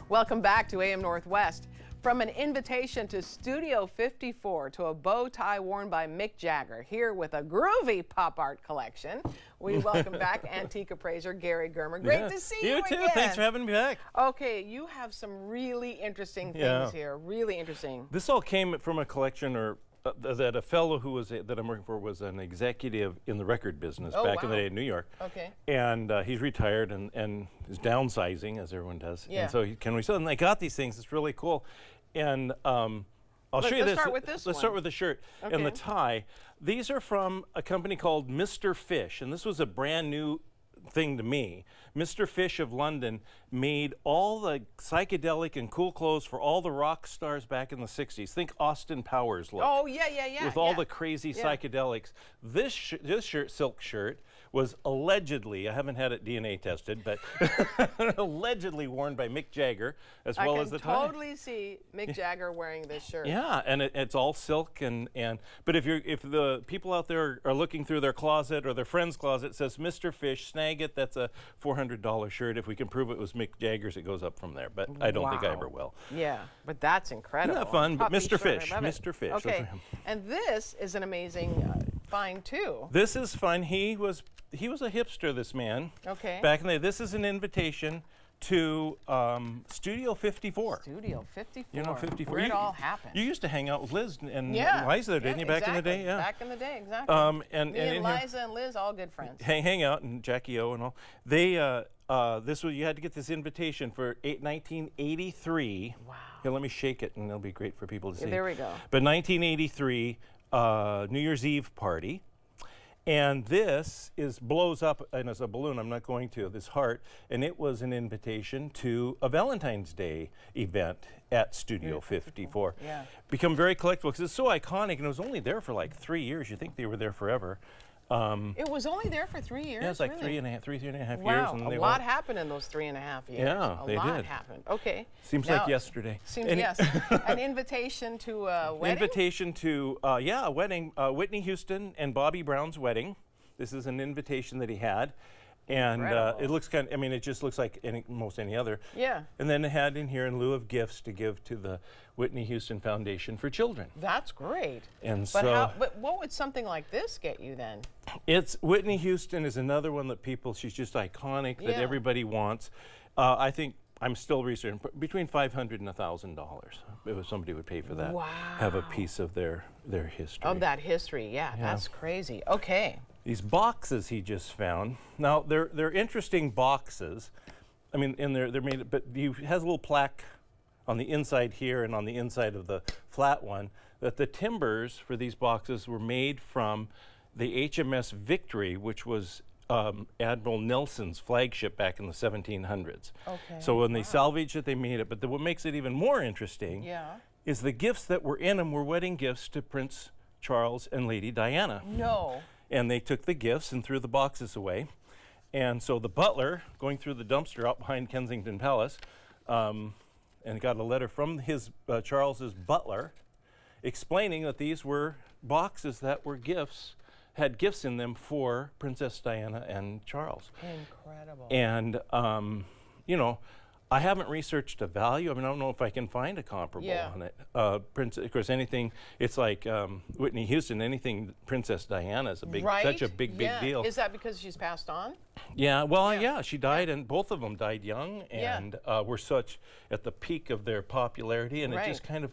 Welcome back to AM Northwest. From an invitation to Studio 54 to a bow tie worn by Mick Jagger, here with a groovy pop art collection, we welcome back antique appraiser Gary Germer. Great to see you too. again. Thanks for having me back. Okay, you have some really interesting things here. Really interesting. This all came from a collection that a fellow who was that I'm working for was an executive in the record business back in the day in New York. Okay. And he's retired and is downsizing, as everyone does. Yeah. And so can we sell? And they got these things. It's really cool. And I'll show you this. Let's start with this Let's start with the shirt and the tie. These are from a company called Mr. Fish, and this was a brand new thing to me. Mr. Fish of London made all the psychedelic and cool clothes for all the rock stars back in the 60s. Think Austin Powers look. Oh, yeah. With all the crazy psychedelics. This shirt, silk shirt, was allegedly, I haven't had it DNA tested, but allegedly worn by Mick Jagger as well as the tie. I can totally see Mick Jagger wearing this shirt. Yeah, and it's all silk but if the people out there are looking through their closet or their friend's closet, it says Mr. Fish, snag it. That's a $400 shirt. If we can prove it was Mick Jagger's, it goes up from there. But I don't think I ever will. Yeah, but that's incredible. Isn't that fun? But Mr. Shirt, Fish, Mr. Fish. Okay, and this is an amazing find too. This is fun. He was a hipster, this man. Okay. Back in the day. This is an invitation to Studio 54. Studio 54. You know, 54. Where it all happened. You used to hang out with Liz and Liza there, didn't you, back in the day? Yeah. Back in the day, exactly. Me and Liza and Liz, all good friends. Hang out, and Jackie O and all. They, you had to get this invitation for 1983. Wow. Here, let me shake it, and it'll be great for people to see. There we go. But 1983, New Year's Eve party. And this blows up, and as a balloon, I'm not going to, this heart, and it was an invitation to a Valentine's Day event at Studio 54. Yeah. Become very collectible because it's so iconic, and it was only there for like 3 years. You think they were there forever. It was only there for 3 years? Yeah, it's like really? three and a half wow. years. And a lot happened in those 3.5 years. Yeah, a they lot did. happened. Okay. Seems like yesterday. Seems, yes. An invitation to a wedding? Invitation to, a wedding. Whitney Houston and Bobby Brown's wedding. This is an invitation that he had. And it looks it just looks like most any other. Yeah. And then it had in here in lieu of gifts to give to the Whitney Houston Foundation for Children. That's great. And but what would something like this get you then? It's Whitney Houston is another one that she's just iconic that everybody wants. I think I'm still researching between $500 and $1,000 if somebody would pay for that. Wow. Have a piece of their history. Of that history, yeah. That's crazy. Okay. These boxes he just found. Now they're interesting boxes. I mean, they're made, but he has a little plaque on the inside here and on the inside of the flat one that the timbers for these boxes were made from the HMS Victory, which was Admiral Nelson's flagship back in the 1700s. Okay. So when they salvaged it, they made it. But what makes it even more interesting is the gifts that were in them were wedding gifts to Prince Charles and Lady Diana. No. And they took the gifts and threw the boxes away. And so the butler, going through the dumpster out behind Kensington Palace, and got a letter from his Charles's butler explaining that these were boxes that were had gifts in them for Princess Diana and Charles. Incredible. And, I haven't researched a value. I mean, I don't know if I can find a comparable on it. Of course, anything, it's like Whitney Houston, anything Princess Diana is such a big deal. Is that because she's passed on? Yeah, well, she died, and both of them died young, and were such at the peak of their popularity, and it just kind of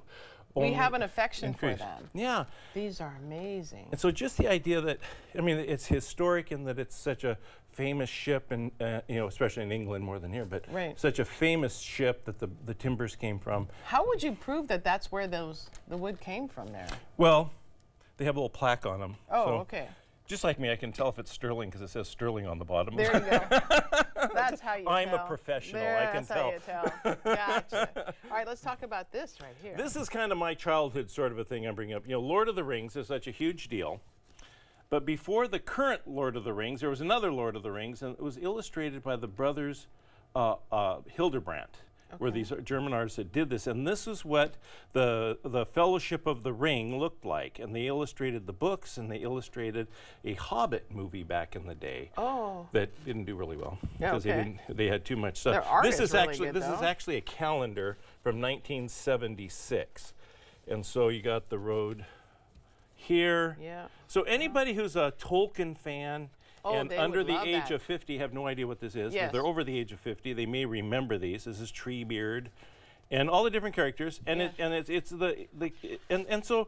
we have an affection for them. Yeah. These are amazing. And so just the idea that, it's historic in that it's such a famous ship, and especially in England more than here, but such a famous ship that the timbers came from. How would you prove that that's where the wood came from there? Well, they have a little plaque on them. Oh, okay. Just like me, I can tell if it's sterling because it says sterling on the bottom. There you go. That's how you tell. I'm a professional. I can tell. That's how you tell. Gotcha. All right, let's talk about this right here. This is kind of my childhood sort of a thing I'm bringing up. Lord of the Rings is such a huge deal. But before the current Lord of the Rings, there was another Lord of the Rings, and it was illustrated by the brothers Hildebrandt. were these German artists that did this, and this is what the Fellowship of the Ring looked like. And they illustrated the books, and they illustrated a Hobbit movie back in the day. Oh. That didn't do really well Yeah, because they had too much stuff. Their art This is really good, this though. is actually a calendar from 1976, and so you got the road here. Yeah. So anybody who's a Tolkien fan and they under would the love age that. of 50 have no idea what this is. Yes. If they're over the age of 50, they may remember these. This is Treebeard, and all the different characters, and and so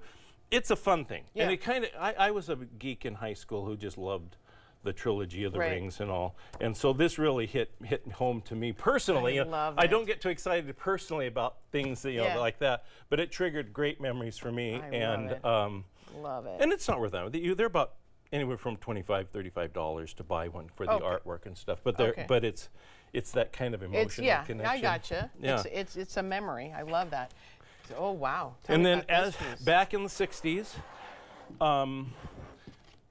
it's a fun thing. Yeah. And it kind of I was a geek in high school who just loved the trilogy of the Right. rings and all, and so this really hit home to me personally. I love I it. don't get too excited personally about things that, Yeah. like that, but it triggered great memories for me. I and love Love it. and it's not worth that. They're about anywhere from $25, $35 to buy one for the Okay. artwork and stuff. But they're Okay. but it's that kind of emotional connection. I gotcha. Yeah. It's a memory. I love that. Oh wow. Tell And me then about this piece. back in the 60s,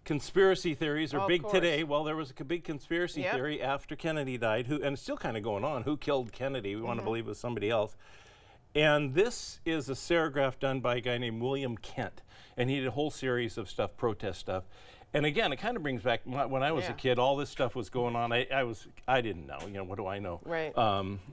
conspiracy theories are Oh, of big course. today. Well, there was a big conspiracy Yep. theory after Kennedy died, and it's still kind of going on. Who killed Kennedy? We want to believe it was somebody else. And this is a serigraph done by a guy named William Kent, and he did a whole series of stuff, protest stuff. And again, it kind of brings back when I was a Yeah. kid. All this stuff was going on. I didn't know. What do I know? Right.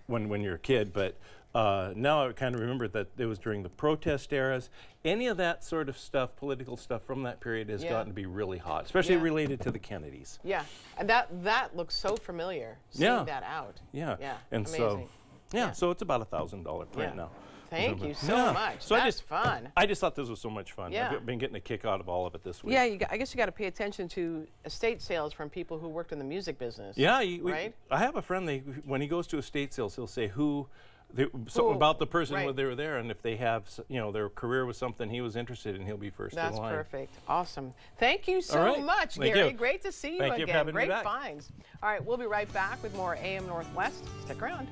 When you're a kid, but now I kind of remember that it was during the protest eras. Any of that sort of stuff, political stuff from that period, has Yeah. gotten to be really hot, especially Yeah. related to the Kennedys. Yeah, and that looks so familiar. Seeing Yeah. that out. Yeah. Yeah. And amazing. so it's about $1,000 print Yeah. now. Thank you so Yeah. much. So That's fun. I just thought this was so much fun. Yeah. I've been getting a kick out of all of it this week. Yeah, I guess you got to pay attention to estate sales from people who worked in the music business. Yeah, right? I have a friend. When he goes to estate sales, he'll say something about the person right. when they were there, and if they have, their career was something he was interested in, he'll be first That's in line. perfect. Awesome. Thank you so All right. much, Thank Gary. you. Great to see you Thank you again. for having me Great back. finds. All right, we'll be right back with more AM Northwest. Stick around.